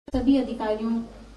सभी अधिकारियों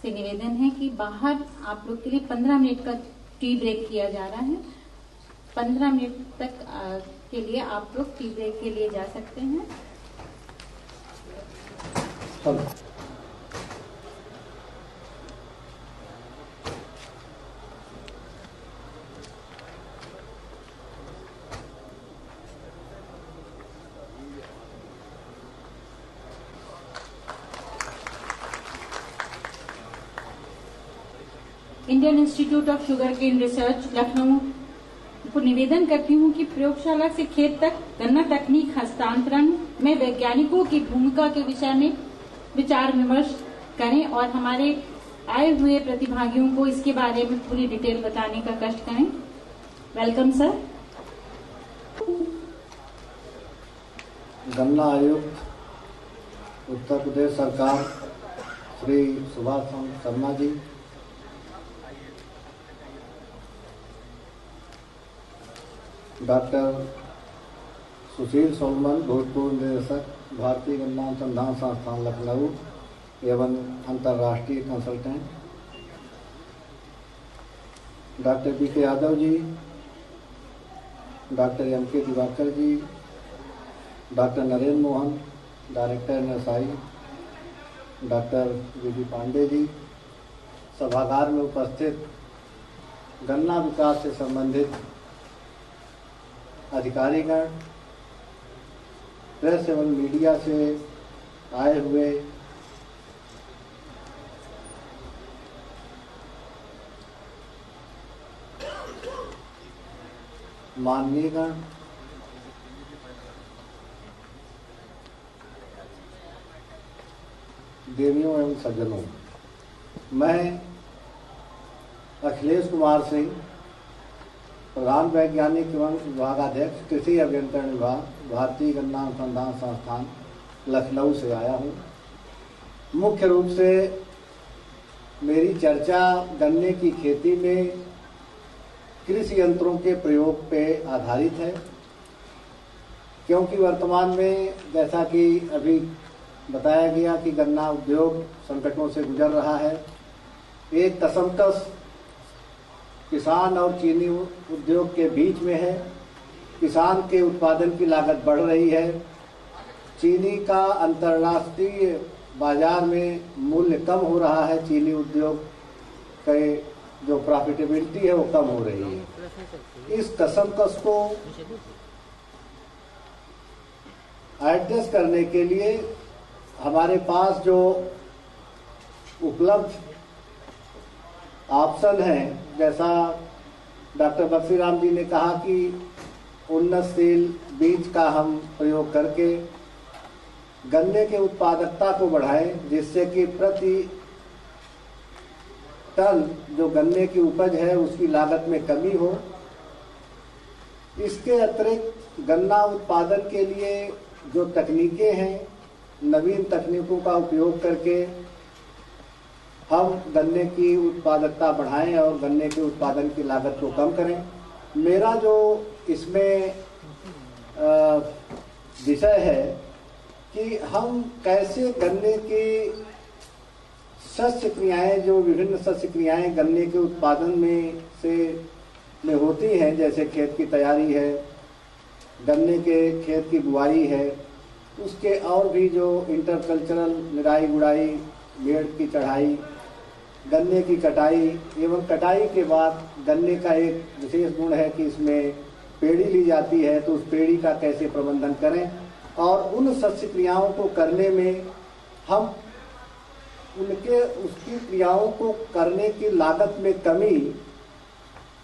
से निवेदन है कि बाहर आप लोग के लिए 15 मिनट का टी ब्रेक किया जा रहा है। 15 मिनट तक के लिए आप लोग टी ब्रेक के लिए जा सकते हैं। Indian Institute of Sugarcane Research Lucknow को निवेदन करती हूं कि प्रयोगशाला से खेत तक गन्ना तकनीक हस्तांतरण में वैज्ञानिकों की भूमिका के विषय में विचार विमर्श करें और हमारे आए हुए प्रतिभागियों को इसके बारे में पूरी डिटेल बताने का कष्ट करें। Welcome sir. गन्ना आयुक्त उत्तर प्रदेश सरकार श्री सुभाष शर्मा जी, डॉक्टर सुशील सोलमन भूतपूर्व निदेशक भारतीय गन्ना अनुसंधान संस्थान लखनऊ एवं अंतर्राष्ट्रीय consultant, doctor B K. Yadav ji, doctor M K. Diwakar ji, doctor Narendra Mohan, director NSI, doctor V D. Pandey ji, सभागार में उपस्थित गन्ना विकास से संबंधित अधिकारीगण, प्रेस एवं मीडिया से आए हुए माननीयगण, देवियों एवं सज्जनों, मैं अखिलेश कुमार सिंह, प्रधान वैज्ञानिक एवं विभागाध्यक्ष कृषि अभियंत्रण विभाग, भारतीय गन्ना अनुसंधान संस्थान लखनऊ से आया हूँ। मुख्य रूप से मेरी चर्चा गन्ने की खेती में कृषि यंत्रों के प्रयोग पे आधारित है, क्योंकि वर्तमान में जैसा कि अभी बताया गया कि गन्ना उद्योग संकटों से गुजर रहा है। एक कसमकस किसान और चीनी उद्योग के बीच में है। किसान के उत्पादन की लागत बढ़ रही है, चीनी का अंतर्राष्ट्रीय बाजार में मूल्य कम हो रहा है, चीनी उद्योग के जो प्रॉफिटेबिलिटी है वो कम हो रही है। इस कसमकस को एडजस्ट करने के लिए हमारे पास जो उपलब्ध ऑप्शन है, जैसा डॉक्टर बक्सीराम जी ने कहा कि उन्नतशील बीज का हम प्रयोग करके गन्ने के उत्पादकता को बढ़ाएं, जिससे कि प्रति टन जो गन्ने की उपज है उसकी लागत में कमी हो। इसके अतिरिक्त गन्ना उत्पादन के लिए जो तकनीकें हैं, नवीन तकनीकों का उपयोग करके हम गन्ने की उत्पादकता बढ़ाएं और गन्ने के उत्पादन की लागत को कम करें। मेरा जो इसमें विषय है कि हम कैसे गन्ने की शस्य क्रियाएं, जो विभिन्न शस्य क्रियाएं गन्ने के उत्पादन में होती हैं, जैसे खेत की तैयारी है, गन्ने के खेत की बुआई है, उसके और भी जो इंटरकल्चरल निराई गुड़ाई, बेड़ की चढ़ाई, गन्ने की कटाई एवं कटाई के बाद गन्ने का एक विशेष गुण है कि इसमें पेड़ी ली जाती है, तो उस पेड़ी का कैसे प्रबंधन करें और उन शस्य क्रियाओं को करने में हम उसकी क्रियाओं को करने की लागत में कमी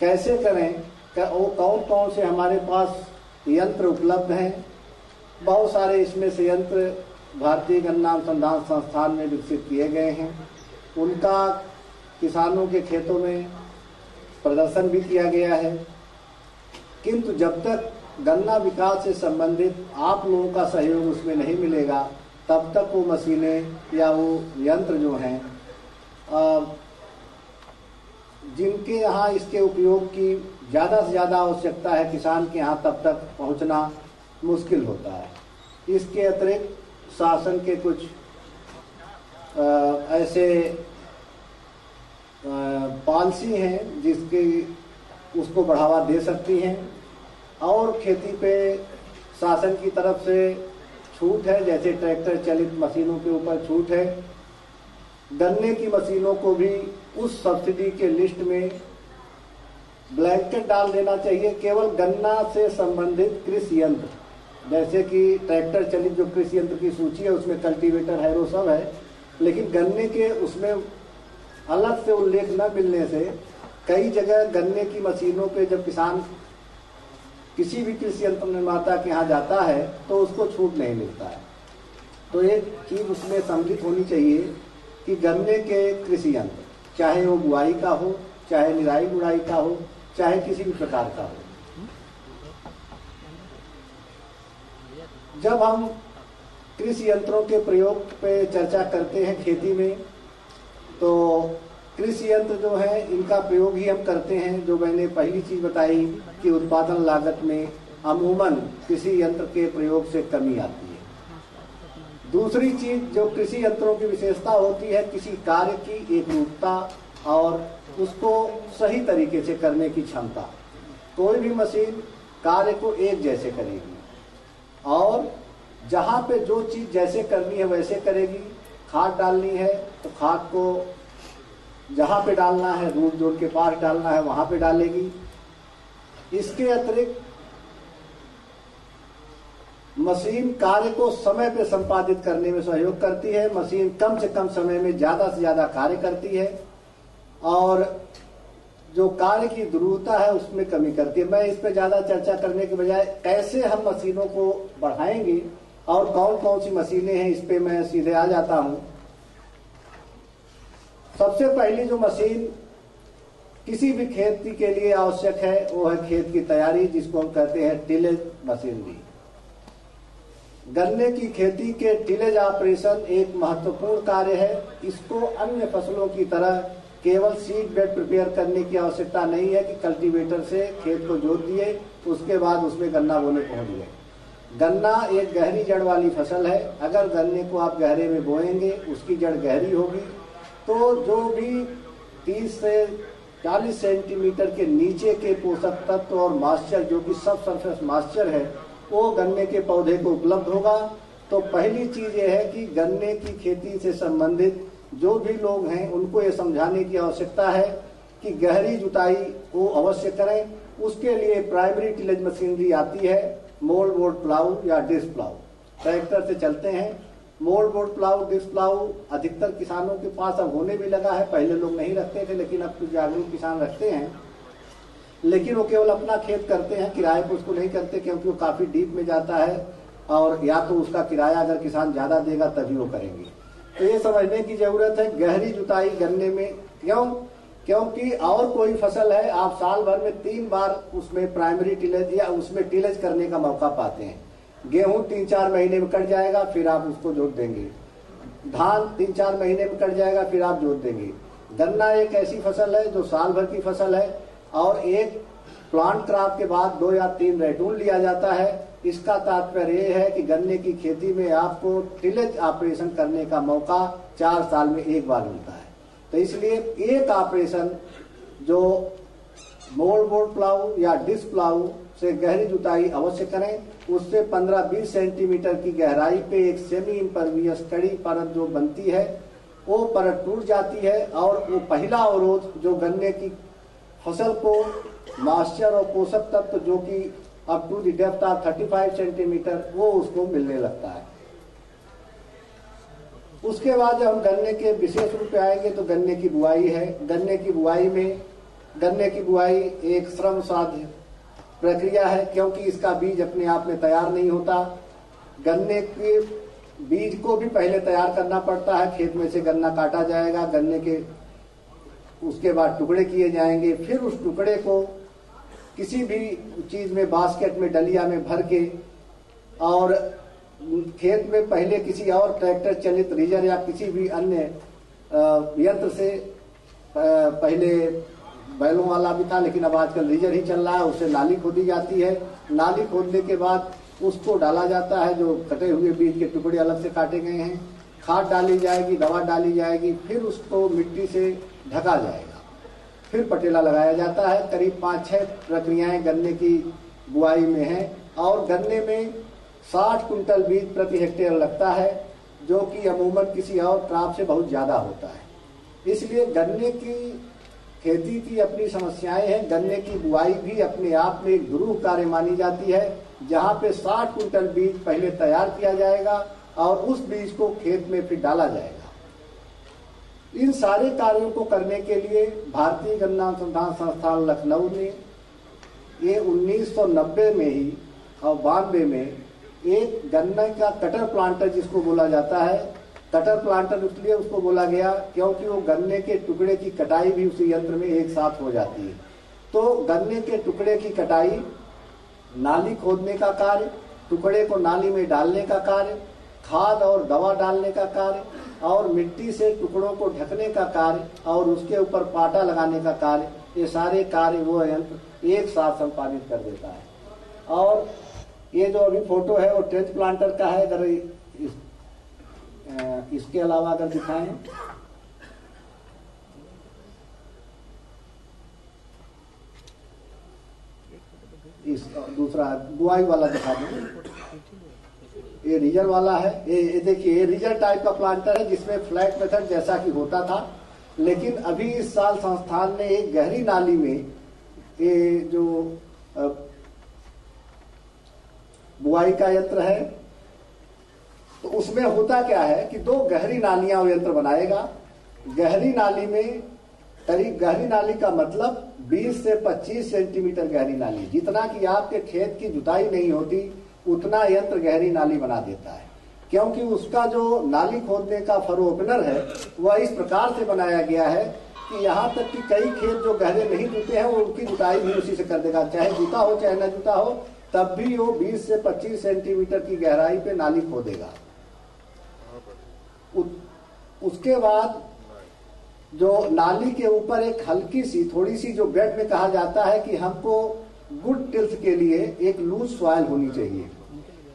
कैसे करें, कौन कौन से हमारे पास यंत्र उपलब्ध हैं। बहुत सारे इसमें से यंत्र भारतीय गन्ना अनुसंधान संस्थान में विकसित किए गए हैं, उनका किसानों के खेतों में प्रदर्शन भी किया गया है। किंतु जब तक गन्ना विकास से संबंधित आप लोगों का सहयोग उसमें नहीं मिलेगा, तब तक वो मशीनें या वो यंत्र जो हैं जिनके यहाँ इसके उपयोग की ज़्यादा से ज़्यादा आवश्यकता है, किसान के यहाँ तब तक पहुँचना मुश्किल होता है। इसके अतिरिक्त शासन के कुछ ऐसे पॉलिसी हैं जिसकी उसको बढ़ावा दे सकती हैं, और खेती पे शासन की तरफ से छूट है, जैसे ट्रैक्टर चलित मशीनों के ऊपर छूट है। गन्ने की मशीनों को भी उस सब्सिडी के लिस्ट में ब्लैंकेट डाल देना चाहिए। केवल गन्ना से संबंधित कृषि यंत्र, जैसे कि ट्रैक्टर चलित जो कृषि यंत्र की सूची है उसमें कल्टीवेटर, हैरो सब है, लेकिन गन्ने के उसमें अलग से उल्लेख न मिलने से कई जगह गन्ने की मशीनों पे जब किसान किसी भी कृषि यंत्र निर्माता के यहाँ जाता है तो उसको छूट नहीं मिलता है। तो एक चीज उसमें सम्मिलित होनी चाहिए कि गन्ने के कृषि यंत्र, चाहे वो बुआई का हो, चाहे निराई गुड़ाई का हो, चाहे किसी भी प्रकार का हो, जब हम कृषि यंत्रों के प्रयोग पे चर्चा करते हैं खेती में, तो कृषि यंत्र जो है इनका प्रयोग ही हम करते हैं। जो मैंने पहली चीज बताई कि उत्पादन लागत में अमूमन कृषि यंत्र के प्रयोग से कमी आती है। दूसरी चीज जो कृषि यंत्रों की विशेषता होती है, किसी कार्य की एकरूपता और उसको सही तरीके से करने की क्षमता। कोई भी मशीन कार्य को एक जैसे करेगी और जहां पे जो चीज जैसे करनी है वैसे करेगी। खाद डालनी है तो खाद को जहां पे डालना है, रूट जोड़ के पास डालना है, वहां पे डालेगी। इसके अतिरिक्त मशीन कार्य को समय पे संपादित करने में सहयोग करती है। मशीन कम से कम समय में ज्यादा से ज्यादा कार्य करती है और जो कार्य की दुरूहता है उसमें कमी करती है। मैं इस पे ज्यादा चर्चा करने के बजाय कैसे हम मशीनों को बढ़ाएंगे और कौन कौन सी मशीनें हैं, इस पे मैं सीधे आ जाता हूं। सबसे पहली जो मशीन किसी भी खेती के लिए आवश्यक है वो है खेत की तैयारी, जिसको हम कहते हैं टिलेज मशीनरी। गन्ने की खेती के टिलेज ऑपरेशन एक महत्वपूर्ण कार्य है। इसको अन्य फसलों की तरह केवल सीड बेड प्रिपेयर करने की आवश्यकता नहीं है कि कल्टीवेटर से खेत को जोत दिए उसके बाद उसमें गन्ना बोने पहुंच गए। गन्ना एक गहरी जड़ वाली फसल है। अगर गन्ने को आप गहरे में बोएंगे, उसकी जड़ गहरी होगी, तो जो भी 30 से 40 सेंटीमीटर के नीचे के पोषक तत्व और मॉइस्चर, जो कि सब सरफेस मॉइस्चर है, वो गन्ने के पौधे को उपलब्ध होगा। तो पहली चीज ये है कि गन्ने की खेती से संबंधित जो भी लोग हैं उनको ये समझाने की आवश्यकता है कि गहरी जुताई वो अवश्य करें। उसके लिए प्राइमरी टिलेज मशीनरी आती है, मोल्ड बोर्ड प्लाऊ या डिस्क प्लाऊ। ट्रैक्टर से चलते हैं। Mould board plough, disc plough अधिकतर किसानों के पास अब होने भी लगा है। पहले लोग नहीं रखते थे, लेकिन अब कुछ जागरूक किसान रखते हैं, लेकिन वो केवल अपना खेत करते हैं, किराए पर उसको नहीं करते, क्योंकि वो काफी डीप में जाता है और या तो उसका किराया अगर किसान ज्यादा देगा तभी वो करेंगे। तो ये समझने की जरूरत है गहरी जुताई गन्ने में क्योंकि और कोई फसल है आप साल भर में 3 बार उसमें प्राइमरी टिलेज या उसमें टिलेज करने का मौका पाते हैं। गेहूं 3-4 महीने में कट जाएगा, फिर आप उसको जोत देंगे। धान 3-4 महीने में कट जाएगा, फिर आप जोत देंगे। गन्ना एक ऐसी फसल है जो साल भर की फसल है और एक प्लांट क्रॉप के बाद 2 या 3 रेटून लिया जाता है। इसका तात्पर्य यह है कि गन्ने की खेती में आपको टिलेज ऑपरेशन करने का मौका 4 साल में 1 बार मिलता है। तो इसलिए एक ऑपरेशन जो मोल्ड बोर्ड प्लाऊ या डिस्क प्लाऊ से गहरी जुताई अवश्य करें। उससे 15-20 सेंटीमीटर की गहराई पे एक सेमी इम्परवियस कड़ी परत जो बनती है वो परत टूट जाती है और वो पहला अवरोध जो गन्ने की फसल को मॉइस्चर और पोषक तत्व जो कि up to the depth of 35 centimetre वो उसको मिलने लगता है। उसके बाद जब हम गन्ने के विशेष रूप पे आएंगे तो गन्ने की बुआई है। गन्ने की बुआई एक श्रम साध्य प्रक्रिया है, क्योंकि इसका बीज अपने आप में तैयार नहीं होता। गन्ने के बीज को भी पहले तैयार करना पड़ता है। खेत में से गन्ना काटा जाएगा, गन्ने के उसके बाद टुकड़े किए जाएंगे, फिर उस टुकड़े को किसी भी चीज में बास्केट में डलिया में भर के और खेत में पहले किसी और ट्रैक्टर चलित रीजर या किसी भी अन्य यंत्र से पहले बैलों वाला भी था, लेकिन अब आजकल रीजर ही चल रहा है, उससे नाली खोदी जाती है। नाली खोदने के बाद उसको डाला जाता है, जो कटे हुए बीज के टुकड़े अलग से काटे गए हैं। खाद डाली जाएगी, दवा डाली जाएगी, फिर उसको मिट्टी से ढका जाएगा, फिर पटेला लगाया जाता है। करीब 5-6 प्रक्रियाएं गन्ने की बुआई में हैं और गन्ने में 60 कुंटल बीज प्रति हेक्टेयर लगता है, जो कि अमूमन किसी और क्रॉप से बहुत ज़्यादा होता है। इसलिए गन्ने की खेती की अपनी समस्याएं हैं। गन्ने की बुआई भी अपने आप में एक दुरूह कार्य मानी जाती है, जहाँ पे 60 कुंटल बीज पहले तैयार किया जाएगा और उस बीज को खेत में फिर डाला जाएगा। इन सारे कार्यों को करने के लिए भारतीय गन्ना अनुसंधान संस्थान लखनऊ ने ये 1990 में ही और 92 में एक गन्ने का कटर प्लांटर जिसको बोला जाता है, कटर प्लांटर इसलिए उसको बोला गया क्योंकि वो गन्ने के टुकड़े की कटाई भी उसी यंत्र में एक साथ हो जाती है। तो गन्ने के टुकड़े की कटाई, नाली खोदने का कार्य, टुकड़े को नाली में डालने का कार्य, खाद और दवा डालने का कार्य और मिट्टी से टुकड़ों को ढकने का कार्य और उसके ऊपर पाटा लगाने का कार्य, ये सारे कार्य वो यंत्र एक साथ संपादित कर देता है। और ये जो अभी फोटो है वो ट्रेंच प्लांटर का है। अगर इसके अलावा अगर दिखाएं, इस दूसरा बुआई वाला दिखा दें। ये रीजर वाला है। ये देखिए, ये रीजर टाइप का प्लांटर है जिसमें फ्लैट मेथड जैसा कि होता था, लेकिन अभी इस साल संस्थान ने एक गहरी नाली में ये जो बुआई का यंत्र है, तो उसमें होता क्या है कि 2 गहरी नालियां वो यंत्र बनाएगा। गहरी नाली में करीब, गहरी नाली का मतलब 20 से 25 सेंटीमीटर गहरी नाली, जितना कि आपके खेत की जुताई नहीं होती उतना यंत्र गहरी नाली बना देता है। क्योंकि उसका जो नाली खोदने का फरो ओपनर है वह इस प्रकार से बनाया गया है कि यहाँ तक कि कई खेत जो गहरे नहीं जुते हैं वो उनकी जुताई भी उसी से कर देगा, चाहे जुता हो चाहे न जुता हो, तब भी वो 20 से 25 सेंटीमीटर की गहराई पे नाली खोदेगा। उसके बाद जो नाली के ऊपर एक हल्की सी, थोड़ी सी, जो बेड में कहा जाता है कि हमको गुड टिल्थ के लिए एक लूज सॉइल होनी चाहिए,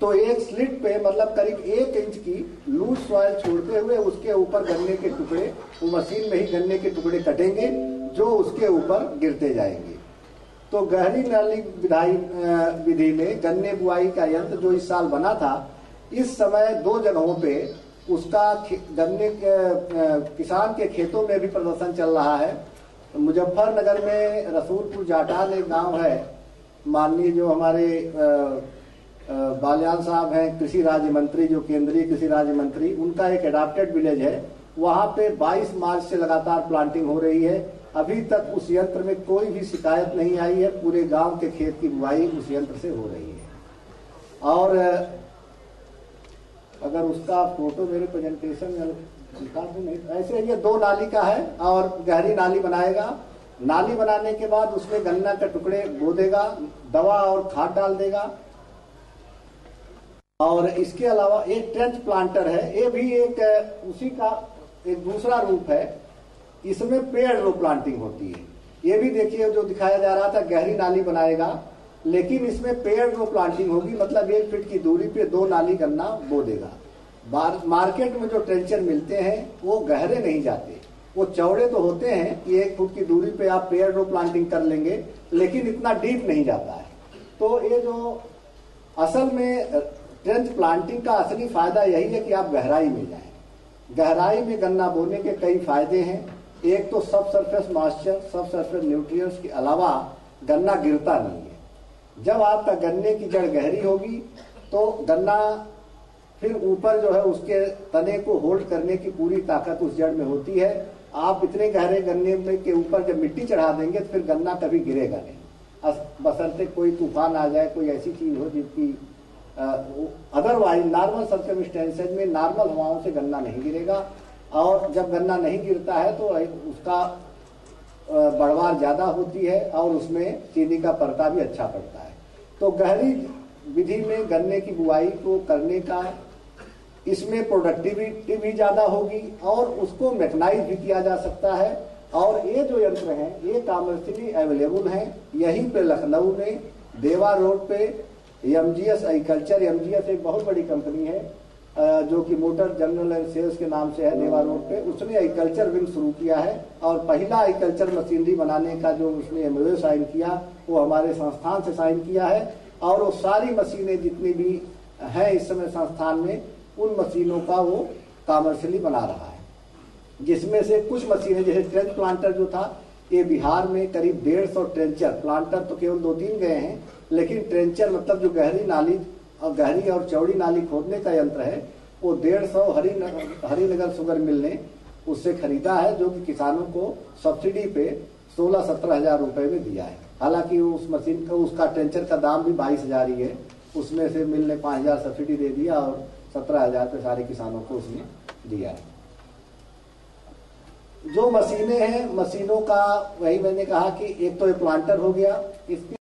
तो एक स्लिट पे मतलब करीब 1 इंच की लूज सॉइल छोड़ते हुए उसके ऊपर गन्ने के टुकड़े, वो मशीन में ही गन्ने के टुकड़े कटेंगे जो उसके ऊपर गिरते जाएंगे। तो गहरी नाली विधि में गन्ने बुआई का यंत्र जो इस साल बना था, इस समय 2 जगहों पे उसका गन्ने किसान के खेतों में भी प्रदर्शन चल रहा है। मुजफ्फरनगर में रसूलपुर जाटान एक गांव है, माननीय जो हमारे बाल्यान साहब हैं कृषि राज्य मंत्री, जो केंद्रीय कृषि राज्य मंत्री, उनका एक एडाप्टेड विलेज है। वहां पे 22 मार्च से लगातार प्लांटिंग हो रही है। अभी तक उस यंत्र में कोई भी शिकायत नहीं आई है। पूरे गांव के खेत की बुआई उस यंत्र से हो रही है। और अगर उसका फोटो मेरे प्रेजेंटेशन में दिखा दूं, नहीं, ऐसे ये 2 नाली का है और गहरी नाली बनाएगा। नाली बनाने के बाद उसमें गन्ना के टुकड़े बो देगा, दवा और खाद डाल देगा। और इसके अलावा एक ट्रेंच प्लांटर है, ये भी एक उसी का एक दूसरा रूप है। इसमें पेड़ रो प्लांटिंग होती है। ये भी देखिए जो दिखाया जा रहा था, गहरी नाली बनाएगा, लेकिन इसमें पेड़ रो प्लांटिंग होगी, मतलब 1 फीट की दूरी पे 2 नाली गन्ना बो देगा। मार्केट में जो ट्रेंचर मिलते हैं वो गहरे नहीं जाते, वो चौड़े तो होते हैं कि 1 फुट की दूरी पे आप पेड़ रो प्लांटिंग कर लेंगे, लेकिन इतना डीप नहीं जाता है। तो ये जो असल में ट्रेंच प्लांटिंग का असली फायदा यही है कि आप गहराई में जाएं। गहराई में गन्ना बोने के कई फायदे हैं। एक तो सब सरफेस मॉइस्चर, सब सरफेस न्यूट्रिएंट्स के अलावा गन्ना गिरता नहीं है। जब आपका गन्ने की जड़ गहरी होगी तो गन्ना फिर ऊपर जो है उसके तने को होल्ड करने की पूरी ताकत उस जड़ में होती है। आप इतने गहरे गन्ने में के ऊपर जब मिट्टी चढ़ा देंगे तो फिर गन्ना कभी गिरेगा नहीं, बशर्ते कोई तूफान आ जाए, कोई ऐसी चीज हो जिसकी अदरवाइज नॉर्मल सर्कमस्टेंसेज में नॉर्मल हवाओं से गन्ना नहीं गिरेगा। और जब गन्ना नहीं गिरता है तो उसका बढ़वार ज्यादा होती है और उसमें चीनी का परता भी अच्छा पड़ता है। तो गहरी विधि में गन्ने की बुआई को करने का, इसमें प्रोडक्टिविटी भी ज्यादा होगी और उसको मैकेनाइज भी किया जा सकता है। और ये जो यंत्र हैं ये कमर्शियली अवेलेबल हैं। यहीं पे लखनऊ में देवा रोड पे एमजीएस एग्रीकल्चर, एमजीएस एक बहुत बड़ी कंपनी है, जो कि मोटर जनरल एंड सेल्स के नाम से है नेवा रोड पे, उसने एग्रीकल्चर विंग शुरू किया है और पहला एग्रीकल्चर मशीनरी बनाने का जो उसने एमओयू साइन किया वो हमारे संस्थान से साइन किया है। और वो सारी मशीनें जितनी भी हैं इस समय संस्थान में, उन मशीनों का वो कॉमर्शियली बना रहा है, जिसमें से कुछ मशीनें जैसे ट्रेंच प्लांटर जो था, ये बिहार में करीब 150 ट्रेंचर, प्लांटर तो केवल 2-3 गए हैं, लेकिन ट्रेंचर मतलब जो गहरी नाली और गहरी और चौड़ी नाली खोदने का यंत्र है, वो 150 हरिनगर शुगर मिल ने उससे खरीदा है, जो कि किसानों को सब्सिडी पे 16-17 हजार रुपए में दिया है। हालांकि उस मशीन का, उसका ट्रेंचर का दाम भी 22,000 ही है, उसमें से मिल ने 5,000 सब्सिडी दे दिया और 17,000 पे सारे किसानों को उसने दिया है। जो मशीनें हैं, मशीनों का वही मैंने कहा कि एक तो ये प्लांटर हो गया, इसके